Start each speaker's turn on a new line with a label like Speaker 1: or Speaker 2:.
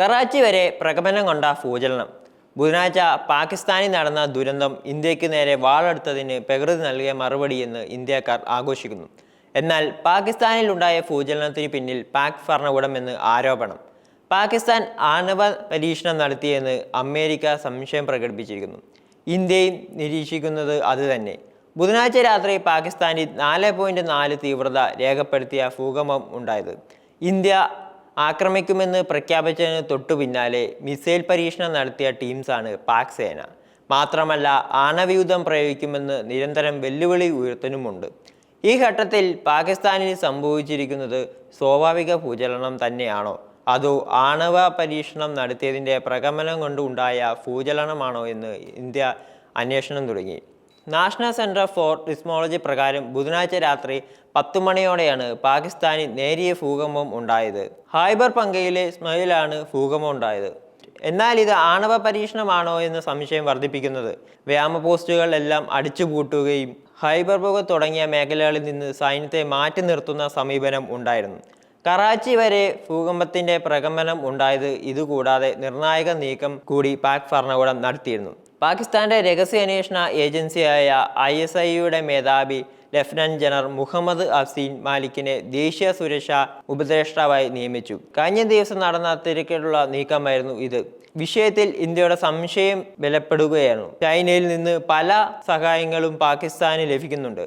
Speaker 1: കറാച്ചി വരെ പ്രകമ്പനം കൊണ്ട ഭൂചലനം. ബുധനാഴ്ച പാകിസ്ഥാനിൽ നടന്ന ദുരന്തം ഇന്ത്യക്ക് നേരെ വാളെടുത്തതിന് പ്രകൃതി നൽകിയ മറുപടിയെന്ന് ഇന്ത്യക്കാർ ആഘോഷിക്കുന്നു. എന്നാൽ പാകിസ്ഥാനിൽ ഉണ്ടായ ഭൂചലനത്തിന് പിന്നിൽ പാക് ഭരണകൂടമെന്ന് ആരോപണം. പാകിസ്ഥാൻ ആണവ പരീക്ഷണം നടത്തിയെന്ന് അമേരിക്ക സംശയം പ്രകടിപ്പിച്ചിരിക്കുന്നു. ഇന്ത്യയും നിരീക്ഷിക്കുന്നത് അതുതന്നെ. ബുധനാഴ്ച രാത്രി പാകിസ്ഥാനിൽ 4.4 തീവ്രത രേഖപ്പെടുത്തിയ ഭൂകമ്പം ഉണ്ടായത്. ഇന്ത്യ ആക്രമിക്കുമെന്ന് പ്രഖ്യാപിച്ചതിന് തൊട്ടു പിന്നാലെ മിസൈൽ പരീക്ഷണം നടത്തിയ ടീംസാണ് പാക് സേന. മാത്രമല്ല, ആണവയുദ്ധം പ്രയോഗിക്കുമെന്ന് നിരന്തരം വെല്ലുവിളി ഉയർത്തുന്നുമുണ്ട്. ഈ ഘട്ടത്തിൽ പാകിസ്ഥാനിൽ സംഭവിച്ചിരിക്കുന്നത് സ്വാഭാവിക ഭൂചലനം തന്നെയാണോ, അതോ ആണവ പരീക്ഷണം നടത്തിയതിൻ്റെ പ്രകമ്പനം കൊണ്ട് ഉണ്ടായ ഭൂചലനമാണോ എന്ന് ഇന്ത്യ അന്വേഷണം തുടങ്ങി. നാഷണൽ സെൻറ്റർ ഫോർ സിസ്മോളജി പ്രകാരം ബുധനാഴ്ച രാത്രി 10 മണിയോടെയാണ് പാകിസ്ഥാനിൽ നേരിയ ഭൂകമ്പം ഉണ്ടായത്. ഖൈബർ പങ്കയിലെ സ്മയിലാണ് ഭൂകമ്പം ഉണ്ടായത്. എന്നാൽ ഇത് ആണവ പരീക്ഷണമാണോ എന്ന സംശയം വർദ്ധിപ്പിക്കുന്നത്. വ്യോമ പോസ്റ്റുകൾ എല്ലാം അടിച്ചുപൂട്ടുകയും ഖൈബർ പങ്ക തുടങ്ങിയ മേഖലകളിൽ നിന്ന് സൈന്യത്തെ മാറ്റി നിർത്തുന്ന സമീപനം ഉണ്ടായിരുന്നു. കറാച്ചി വരെ ഭൂകമ്പത്തിന്റെ പ്രകമ്പനം ഉണ്ടായത്. ഇതുകൂടാതെ നിർണായക നീക്കം കൂടി പാക് ഭരണകൂടം നടത്തിയിരുന്നു. പാകിസ്ഥാന്റെ രഹസ്യാന്വേഷണ ഏജൻസിയായ ISIയുടെ മേധാവി ലഫ്റ്റനന്റ് ജനറൽ മുഹമ്മദ് അസീൻ മാലിക്കിനെ ദേശീയ സുരക്ഷാ ഉപദേഷ്ടാവായി നിയമിച്ചു. കഴിഞ്ഞ ദിവസം നടന്ന തിരക്കിലുള്ള നീക്കമായിരുന്നു ഇത്. വിഷയത്തിൽ ഇന്ത്യയുടെ സംശയം ബലപ്പെടുകയാണ്. ചൈനയിൽ നിന്ന് പല സഹായങ്ങളും പാകിസ്ഥാന് ലഭിക്കുന്നുണ്ട്.